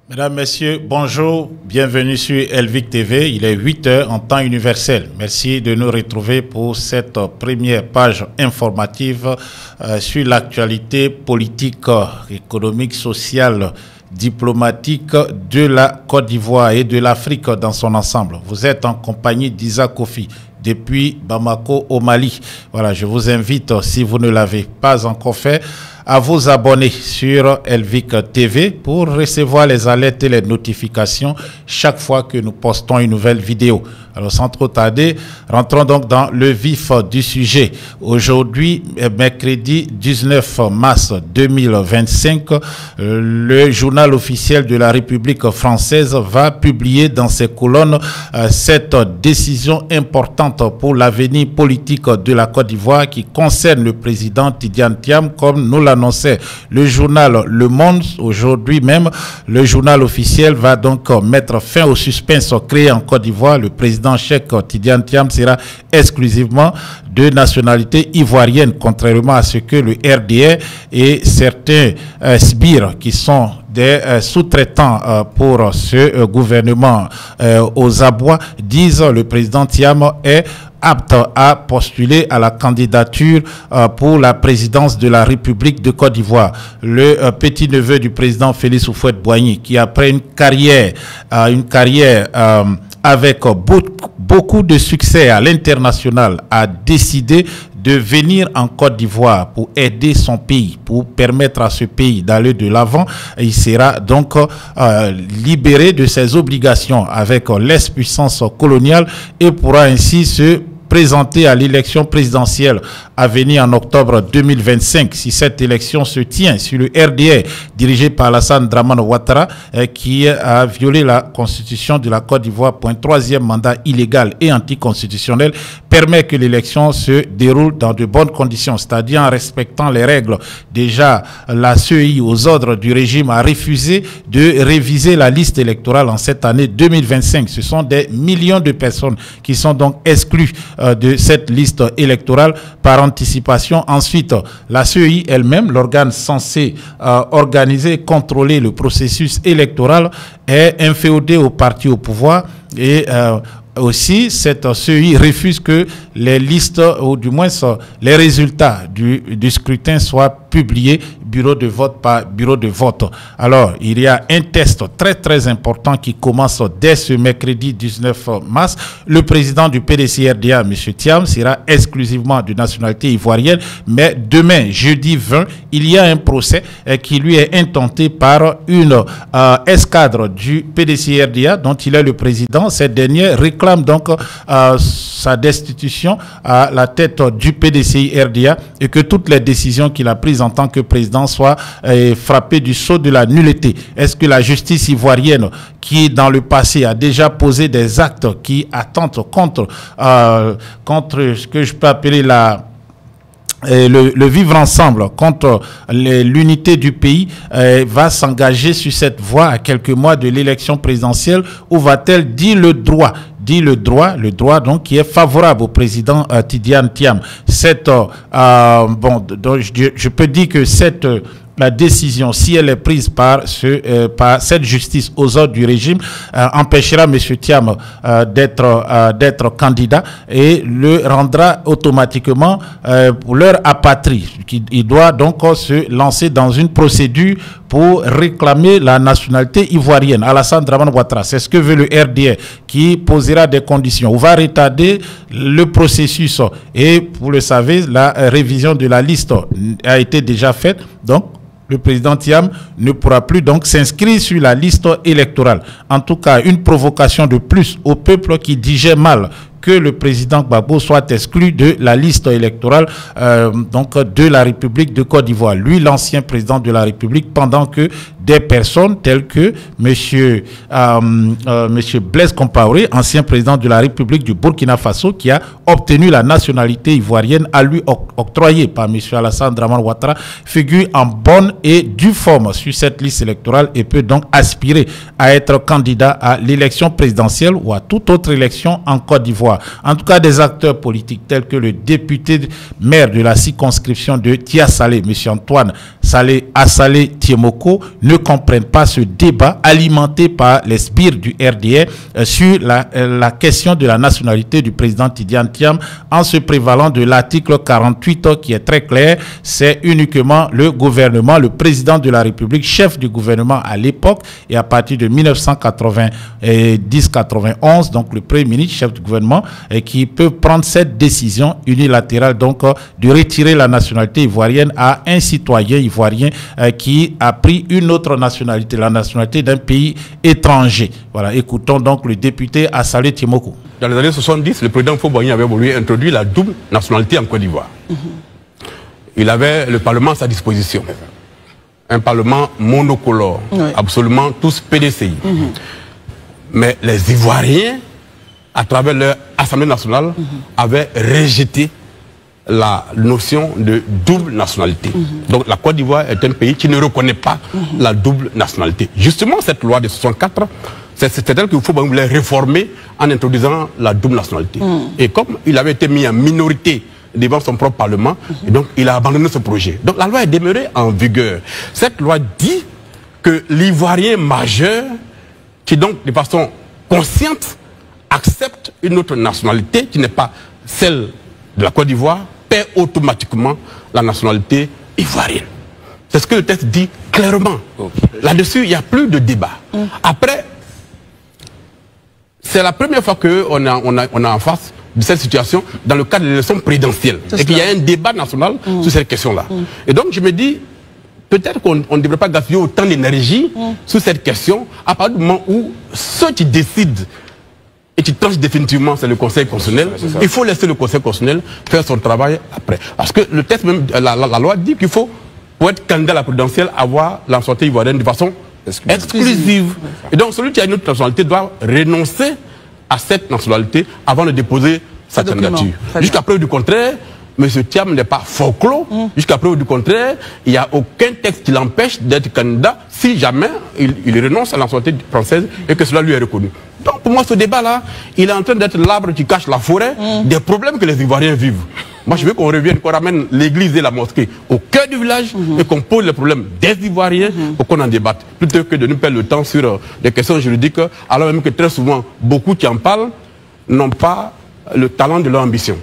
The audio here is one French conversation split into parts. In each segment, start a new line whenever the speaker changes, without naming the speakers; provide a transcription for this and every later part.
Mesdames, Messieurs, bonjour, bienvenue sur Elvic TV. Il est 8 h en temps universel. Merci de nous retrouver pour cette première page informative sur l'actualité politique, économique, sociale, diplomatique de la Côte d'Ivoire et de l'Afrique dans son ensemble. Vous êtes en compagnie d'Isa Kofi depuis Bamako au Mali. Voilà, je vous invite, si vous ne l'avez pas encore fait, à vous abonner sur Elvic TV pour recevoir les alertes et les notifications chaque fois que nous postons une nouvelle vidéo. Alors sans trop tarder, rentrons donc dans le vif du sujet. Aujourd'hui, mercredi 19 mars 2025, le journal officiel de la République française va publier dans ses colonnes cette décision importante pour l'avenir politique de la Côte d'Ivoire qui concerne le président Tidiane Thiam, comme nous l'annonçait le journal Le Monde. Aujourd'hui même, le journal officiel va donc mettre fin au suspense créé en Côte d'Ivoire. Le président Cheikh Tidiane Thiam sera exclusivement de nationalité ivoirienne, contrairement à ce que le RDR et certains sbires qui sont des sous-traitants pour ce gouvernement aux abois disent. Le président Thiam est apte à postuler à la candidature pour la présidence de la République de Côte d'Ivoire. Le petit-neveu du président Félix Houphouët-Boigny, qui après une carrière avec beaucoup de succès à l'international, a décidé de venir en Côte d'Ivoire pour aider son pays, pour permettre à ce pays d'aller de l'avant. Il sera donc libéré de ses obligations avec l'ex-puissance coloniale et pourra ainsi se présenter à l'élection présidentielle à venir en octobre 2025. Si cette élection se tient sur le RDR dirigé par Alassane Dramane Ouattara, qui a violé la constitution de la Côte d'Ivoire pour un troisième mandat illégal et anticonstitutionnel, permet que l'élection se déroule dans de bonnes conditions, c'est-à-dire en respectant les règles. Déjà, la CEI, aux ordres du régime, a refusé de réviser la liste électorale en cette année 2025. Ce sont des millions de personnes qui sont donc exclues de cette liste électorale par anticipation. Ensuite, la CEI elle-même, l'organe censé organiser et contrôler le processus électoral, est inféodée au parti au pouvoir et aussi, cette CEI refuse que les listes, ou du moins les résultats du scrutin soient publiés bureau de vote par bureau de vote. Alors, il y a un test très important qui commence dès ce mercredi 19 mars. Le président du PDC-RDA, M. Thiam, sera exclusivement de nationalité ivoirienne, mais demain, jeudi 20, il y a un procès qui lui est intenté par une escadre du PDC-RDA dont il est le président. Cette dernière réclame donc sa destitution à la tête du PDCI-RDA et que toutes les décisions qu'il a prises en tant que président soient frappées du sceau de la nullité. Est-ce que la justice ivoirienne, qui dans le passé a déjà posé des actes qui attentent contre ce que je peux appeler le vivre ensemble, contre l'unité du pays, va s'engager sur cette voie à quelques mois de l'élection présidentielle, ou va-t-elle dire le droit donc qui est favorable au président Tidiane Thiam? Donc je peux dire que la décision, si elle est prise par cette justice aux ordres du régime, empêchera M. Thiam d'être candidat et le rendra automatiquement pour leur apatrie. Il doit donc se lancer dans une procédure pour réclamer la nationalité ivoirienne. Alassane Dramane Ouattara, c'est ce que veut le RDR, qui posera des conditions. On va retarder le processus et, vous le savez, la révision de la liste a été déjà faite. Donc, le président Thiam ne pourra plus donc s'inscrire sur la liste électorale. En tout cas, une provocation de plus au peuple qui digère mal que le président Gbagbo soit exclu de la liste électorale donc de la République de Côte d'Ivoire. Lui, l'ancien président de la République, pendant que des personnes telles que monsieur Blaise Compaoré, ancien président de la République du Burkina Faso, qui a obtenu la nationalité ivoirienne, à lui octroyée par monsieur Alassane Dramane Ouattara, figure en bonne et due forme sur cette liste électorale et peut donc aspirer à être candidat à l'élection présidentielle ou à toute autre élection en Côte d'Ivoire. En tout cas, des acteurs politiques tels que le député maire de la circonscription de Tia Salé, M. Antoine Assalé Tiemoko ne comprennent pas ce débat alimenté par les sbires du RDR sur la question de la nationalité du président Tidiane Thiam en se prévalant de l'article 48 qui est très clair. C'est uniquement le gouvernement, le président de la République, chef du gouvernement à l'époque et à partir de 1990-91, donc le premier ministre, chef du gouvernement, qui peut prendre cette décision unilatérale donc de retirer la nationalité ivoirienne à un citoyen ivoirien qui a pris une autre nationalité, la nationalité d'un pays étranger. Voilà, écoutons donc le député Assalé Tiemoko.
Dans les années 70, le président Fauboigny avait voulu introduire la double nationalité en Côte d'Ivoire. Il avait le Parlement à sa disposition. Un Parlement monocolore, absolument tous PDCI. Mais les Ivoiriens, à travers leur Assemblée nationale, avaient rejeté la notion de double nationalité. Donc la Côte d'Ivoire est un pays qui ne reconnaît pas la double nationalité. Justement, cette loi de 64, c'est elle qu'il faut voulait réformer en introduisant la double nationalité. Et comme il avait été mis en minorité devant son propre Parlement, et donc il a abandonné ce projet. Donc la loi est demeurée en vigueur. Cette loi dit que l'Ivoirien majeur, qui donc de façon consciente accepte une autre nationalité qui n'est pas celle de la Côte d'Ivoire, perd automatiquement la nationalité ivoirienne. C'est ce que le texte dit clairement. Là-dessus, il n'y a plus de débat. Après, c'est la première fois qu'on a en face de cette situation dans le cadre de l'élection présidentielle. Et qu'il y a un débat national sur cette question-là. Et donc, je me dis, peut-être qu'on ne devrait pas gaspiller autant d'énergie sur cette question à partir du moment où ceux qui décident et qui tranche définitivement, c'est le Conseil constitutionnel. Il faut laisser le Conseil constitutionnel faire son travail après. Parce que le texte même, la loi dit qu'il faut, pour être candidat à la présidentielle, avoir la nationalité ivoirienne de façon exclusive. Et donc celui qui a une autre nationalité doit renoncer à cette nationalité avant de déposer sa candidature. Jusqu'à preuve du contraire, M. Thiam n'est pas folklore. Jusqu'à preuve du contraire, il n'y a aucun texte qui l'empêche d'être candidat si jamais il renonce à la nationalité française et que cela lui est reconnu. Donc pour moi, ce débat-là, il est en train d'être l'arbre qui cache la forêt des problèmes que les Ivoiriens vivent. Moi, je veux qu'on revienne, qu'on ramène l'église et la mosquée au cœur du village et qu'on pose les problèmes des Ivoiriens pour qu'on en débatte. Plutôt que de nous perdre le temps sur des questions juridiques, alors même que très souvent, beaucoup qui en parlent n'ont pas le talent de leur ambition.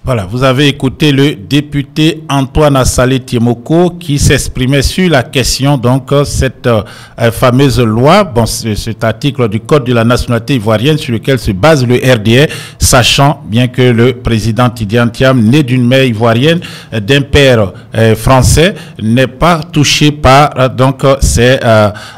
Voilà, vous avez écouté le député Antoine Assalé Tiemoko qui s'exprimait sur la question, donc, cette fameuse loi, bon, cet article du Code de la nationalité ivoirienne sur lequel se base le RDR, sachant bien que le président Tidiane Thiam, né d'une mère ivoirienne, d'un père français, n'est pas touché par, donc, par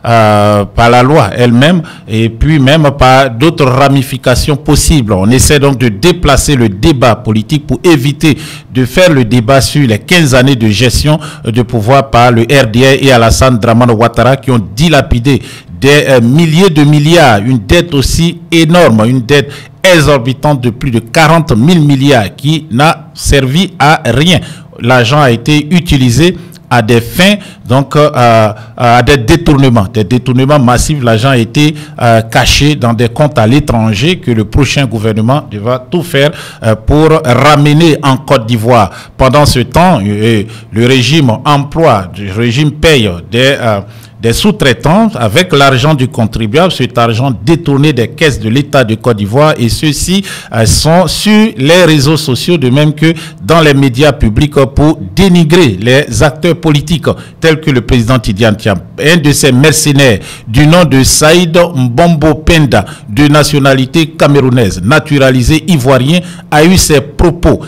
la loi elle-même et puis même par d'autres ramifications possibles. On essaie donc de déplacer le débat politique pour éviter de faire le débat sur les 15 années de gestion de pouvoir par le RDR et Alassane Dramane Ouattara qui ont dilapidé des milliers de milliards, une dette aussi énorme, une dette exorbitante de plus de 40 000 milliards qui n'a servi à rien. L'argent a été utilisé à des fins, donc à des détournements massifs. L'argent a été caché dans des comptes à l'étranger que le prochain gouvernement devra tout faire pour ramener en Côte d'Ivoire. Pendant ce temps, le régime emploie, le régime paye des sous-traitants avec l'argent du contribuable, cet argent détourné des caisses de l'État de Côte d'Ivoire, et ceux-ci sont sur les réseaux sociaux, de même que dans les médias publics, pour dénigrer les acteurs politiques tels que le président Tidiane Thiam. Un de ces mercenaires du nom de Saïd Mbombo Penda, de nationalité camerounaise, naturalisé ivoirien, a eu ses propos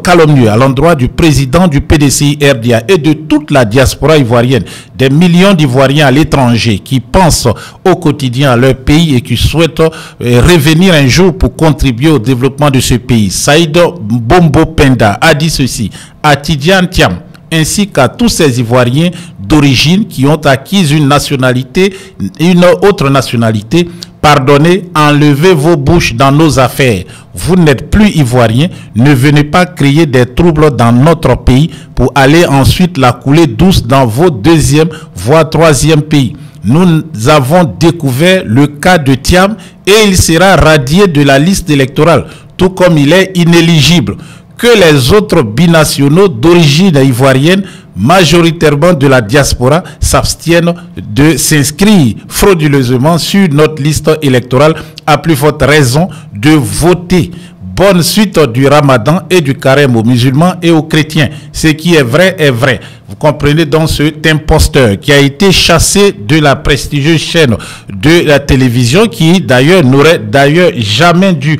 calomnieux à l'endroit du président du PDCI RDA et de toute la diaspora ivoirienne, des millions d'Ivoiriens à l'étranger qui pensent au quotidien à leur pays et qui souhaitent revenir un jour pour contribuer au développement de ce pays. Saïd Mbombo Penda a dit ceci à Tidiane Thiam ainsi qu'à tous ces Ivoiriens d'origine qui ont acquis une autre nationalité. Pardonnez, enlevez vos bouches dans nos affaires. Vous n'êtes plus Ivoirien, ne venez pas créer des troubles dans notre pays pour aller ensuite la couler douce dans vos deuxième, voire troisième pays. Nous avons découvert le cas de Thiam et il sera radié de la liste électorale, tout comme il est inéligible. que les autres binationaux d'origine ivoirienne, majoritairement de la diaspora, s'abstiennent de s'inscrire frauduleusement sur notre liste électorale, à plus forte raison de voter. Bonne suite du Ramadan et du carême aux musulmans et aux chrétiens. Ce qui est vrai est vrai. Vous comprenez donc cet imposteur qui a été chassé de la prestigieuse chaîne de la télévision, qui d'ailleurs n'aurait jamais dû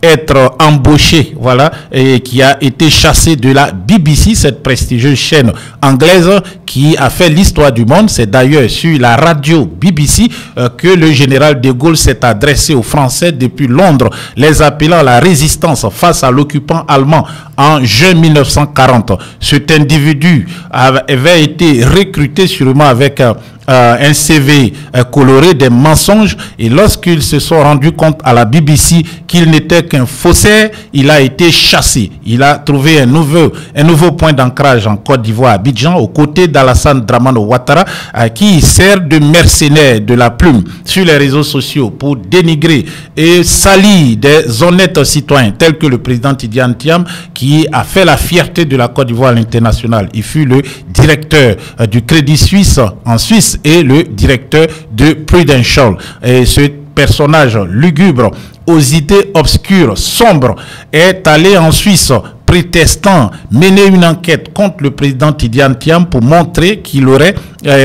être embauché, voilà, et qui a été chassé de la BBC, cette prestigieuse chaîne anglaise qui a fait l'histoire du monde. C'est d'ailleurs sur la radio BBC que le général de Gaulle s'est adressé aux Français depuis Londres, les appelant à la résistance face à l'occupant allemand en juin 1940. Cet individu avait été recruté sûrement avec un CV coloré, des mensonges, et lorsqu'ils se sont rendus compte à la BBC qu'il n'était qu'un faussaire, il a été chassé. Il a trouvé un nouveau point d'ancrage en Côte d'Ivoire, à Abidjan, aux côtés d'Alassane Dramane Ouattara, qui sert de mercenaire de la plume sur les réseaux sociaux pour dénigrer et salir des honnêtes citoyens tels que le président Tidiane Thiam, qui a fait la fierté de la Côte d'Ivoire à l'international. Il fut le directeur du Crédit Suisse en Suisse et le directeur de Prudential. Et ce personnage lugubre, aux idées obscures, sombres, est allé en Suisse prétextant mener une enquête contre le président Tidiane Thiam pour montrer qu'il aurait,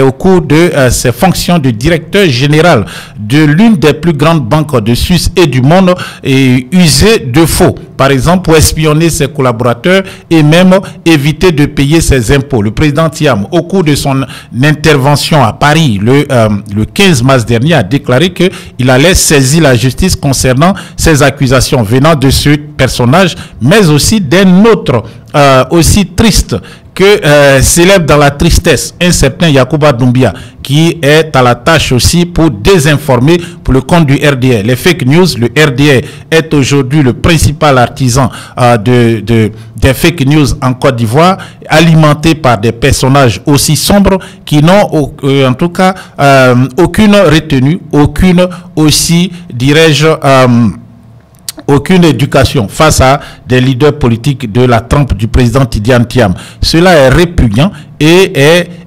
au cours de ses fonctions de directeur général de l'une des plus grandes banques de Suisse et du monde, usé de faux, par exemple pour espionner ses collaborateurs et même éviter de payer ses impôts. Le président Thiam, au cours de son intervention à Paris le 15 mars dernier, a déclaré qu'il allait saisir la justice concernant ces accusations venant de ce personnage, mais aussi d'un autre aussi triste que célèbre dans la tristesse, un certain Yacouba Doumbia, qui est à la tâche aussi pour désinformer pour le compte du RDA. Les fake news, le RDA est aujourd'hui le principal artisan des fake news en Côte d'Ivoire, alimenté par des personnages aussi sombres qui n'ont en tout cas aucune retenue, aucune aussi, dirais-je, aucune éducation face à des leaders politiques de la trempe du président Tidiane Thiam. Cela est répugnant et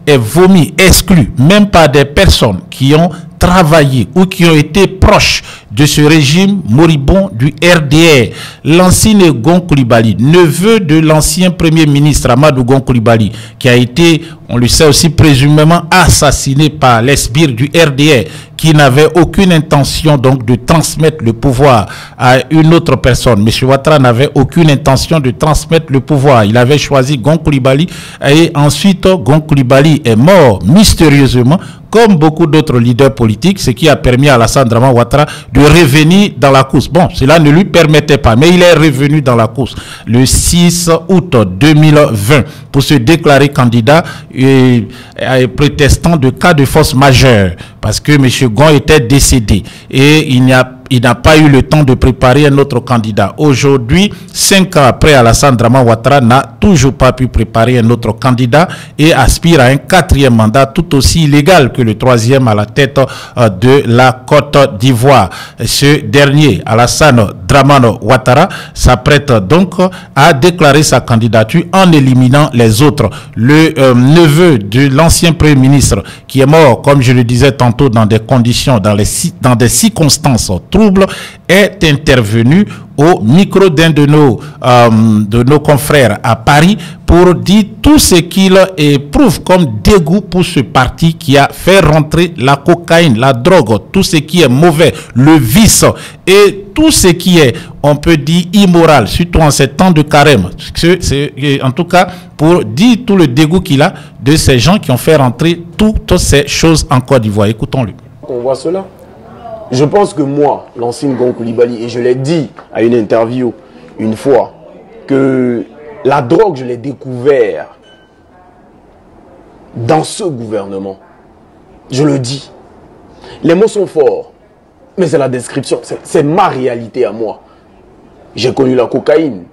est vomi, exclu, même par des personnes qui ont travaillé ou qui ont été proches de ce régime moribond du RDR. L'ancien Gon Coulibaly, neveu de l'ancien premier ministre Amadou Gon Coulibaly, qui a été, on le sait aussi, présumément assassiné par les sbires du RDR, qui n'avait aucune intention donc de transmettre le pouvoir à une autre personne. M. Ouattara n'avait aucune intention de transmettre le pouvoir. Il avait choisi Gon Coulibaly et ensuite Gon Coulibaly est mort mystérieusement, comme beaucoup d'autres leaders politiques, ce qui a permis à Alassane Dramane Ouattara de revenir dans la course. Bon, cela ne lui permettait pas, mais il est revenu dans la course le 6 août 2020 pour se déclarer candidat prétextant de cas de force majeure, parce que M. Gon était décédé et il n'a pas eu le temps de préparer un autre candidat. Aujourd'hui, 5 ans après, Alassane Dramane Ouattara n'a toujours pas pu préparer un autre candidat et aspire à un 4e mandat tout aussi illégal que le 3e à la tête de la Côte d'Ivoire. Ce dernier, Alassane Dramane Ouattara, s'apprête donc à déclarer sa candidature en éliminant les autres. Le neveu de l'ancien Premier ministre, qui est mort, comme je le disais tantôt, dans des conditions, dans des circonstances troubles, est intervenu au micro d'un de nos confrères à Paris pour dire tout ce qu'il éprouve comme dégoût pour ce parti qui a fait rentrer la cocaïne, la drogue, tout ce qui est mauvais, le vice et tout ce qui est, on peut dire, immoral, surtout en ces temps de carême. En tout cas, pour dire tout le dégoût qu'il a de ces gens qui ont fait rentrer toutes ces choses en Côte d'Ivoire. Écoutons-le.
On voit cela. Je pense que moi, l'ancien Gon Coulibaly, et je l'ai dit à une interview une fois, que la drogue, je l'ai découvert dans ce gouvernement. Je le dis. Les mots sont forts, mais c'est la description, c'est ma réalité à moi. J'ai connu la cocaïne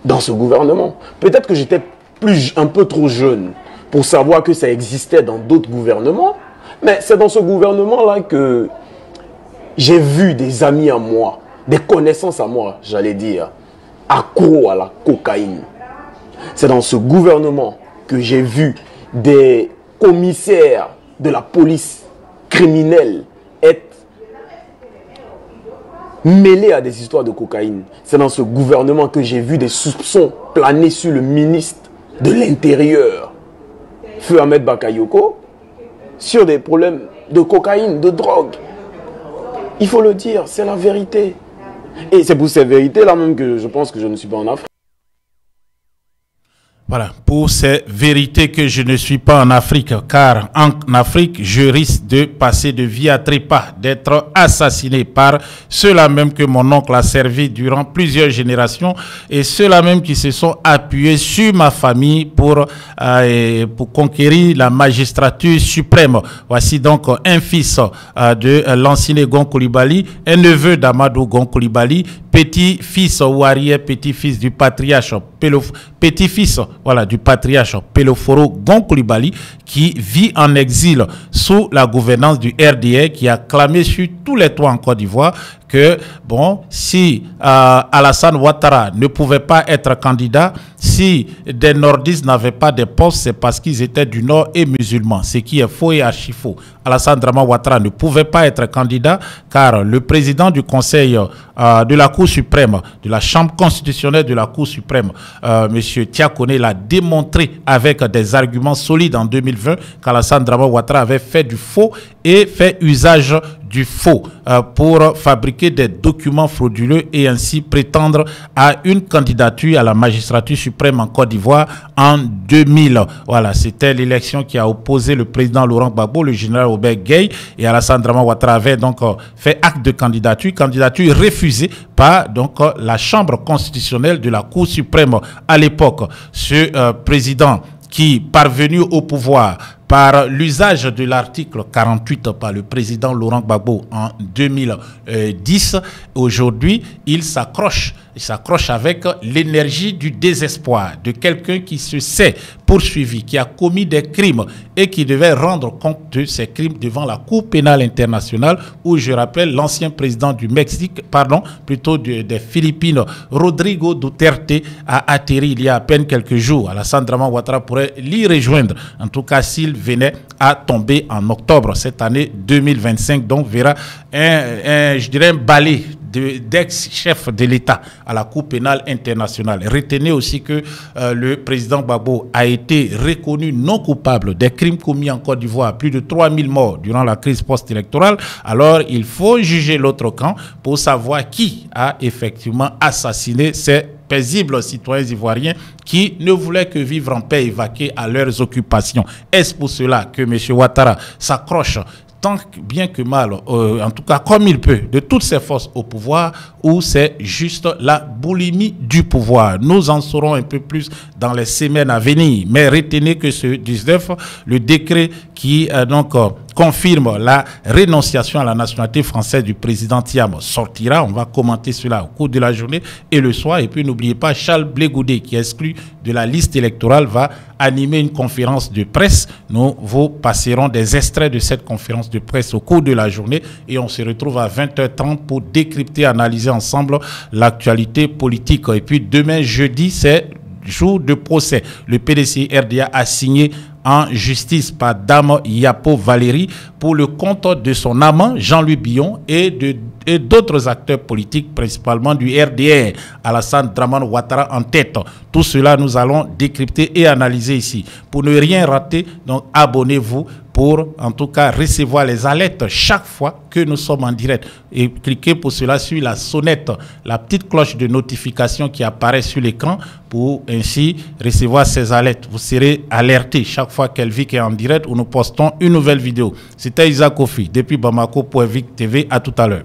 dans ce gouvernement. Peut-être que j'étais un peu trop jeune pour savoir que ça existait dans d'autres gouvernements, mais c'est dans ce gouvernement-là que j'ai vu des amis à moi, des connaissances à moi, j'allais dire, accro à la cocaïne. C'est dans ce gouvernement que j'ai vu des commissaires de la police criminelle être mêlés à des histoires de cocaïne. C'est dans ce gouvernement que j'ai vu des soupçons planer sur le ministre de l'Intérieur, Feu Ahmed Bakayoko, sur des problèmes de cocaïne, de drogue. Il faut le dire, c'est la vérité. Et c'est pour ces vérités-là même que je pense que je ne suis pas en Afrique.
Voilà, pour ces vérités que je ne suis pas en Afrique, car en Afrique, je risque de passer de vie à trépas, d'être assassiné par ceux-là même que mon oncle a servi durant plusieurs générations et ceux-là même qui se sont appuyés sur ma famille pour conquérir la magistrature suprême. Voici donc un fils de l'ancien Gon Coulibaly, un neveu d'Amadou Gon Coulibaly, petit-fils ou arrière-petit-fils du patriarche petit-fils du patriarche Peloforo Gon Coulibaly, qui vit en exil sous la gouvernance du RDA, qui a clamé sur tous les toits en Côte d'Ivoire que, bon, si Alassane Ouattara ne pouvait pas être candidat, si des nordistes n'avaient pas de postes, c'est parce qu'ils étaient du Nord et musulmans, ce qui est faux et archi faux. Alassane Draman Ouattara ne pouvait pas être candidat car le président du Conseil de la Cour suprême, de la Chambre constitutionnelle de la Cour suprême, M. Tiakone, l'a démontré avec des arguments solides en 2020 qu'Alassane Draman Ouattara avait fait du faux et fait usage du faux pour fabriquer des documents frauduleux et ainsi prétendre à une candidature à la magistrature suprême en Côte d'Ivoire en 2000. Voilà, c'était l'élection qui a opposé le président Laurent Gbagbo, le général Robert Gueye, et Alassane Draman Ouattara avait donc fait acte de candidature refusée par donc la Chambre constitutionnelle de la Cour suprême à l'époque. Ce président qui, parvenu au pouvoir par l'usage de l'article 48 par le président Laurent Gbagbo en 2010, aujourd'hui, il s'accroche avec l'énergie du désespoir de quelqu'un qui se sait poursuivi, qui a commis des crimes et qui devait rendre compte de ces crimes devant la Cour pénale internationale où, je rappelle, l'ancien président du Mexique, des Philippines, Rodrigo Duterte, a atterri il y a à peine quelques jours. Alassane Draman Ouattara pourrait l'y rejoindre, en tout cas s'il venait à tomber en octobre cette année 2025, donc verra un balai d'ex-chef de l'État à la Cour pénale internationale. Retenez aussi que le président Gbagbo a été reconnu non coupable des crimes commis en Côte d'Ivoire, plus de 3000 morts durant la crise post-électorale. Alors, il faut juger l'autre camp pour savoir qui a effectivement assassiné ces paisibles citoyens ivoiriens qui ne voulaient que vivre en paix et vaquer à leurs occupations. Est-ce pour cela que M. Ouattara s'accroche tant bien que mal, en tout cas comme il peut, de toutes ses forces au pouvoir, ou c'est juste la boulimie du pouvoir? Nous en saurons un peu plus dans les semaines à venir. Mais retenez que ce 19, le décret qui confirme la rénonciation à la nationalité française du président Thiam sortira. On va commenter cela au cours de la journée et le soir. Et puis n'oubliez pas, Charles Blé Goudé, qui est exclu de la liste électorale, va animer une conférence de presse. Nous vous passerons des extraits de cette conférence de presse au cours de la journée et on se retrouve à 20h30 pour décrypter, analyser ensemble l'actualité politique. Et puis demain, jeudi, c'est jour de procès. Le PDC RDA a signé en justice par Dame Yapo Valérie pour le compte de son amant Jean-Louis Billon et d'autres acteurs politiques, principalement du RDR, Alassane Draman Ouattara en tête. Tout cela, nous allons décrypter et analyser ici. Pour ne rien rater, donc abonnez-vous pour en tout cas recevoir les alertes chaque fois que nous sommes en direct. Et cliquez pour cela sur la sonnette, la petite cloche de notification qui apparaît sur l'écran pour ainsi recevoir ces alertes. Vous serez alerté chaque fois qu'Elvic est en direct où nous postons une nouvelle vidéo. C'était Isaac Kofi depuis Bamako pour Elvic TV. À tout à l'heure.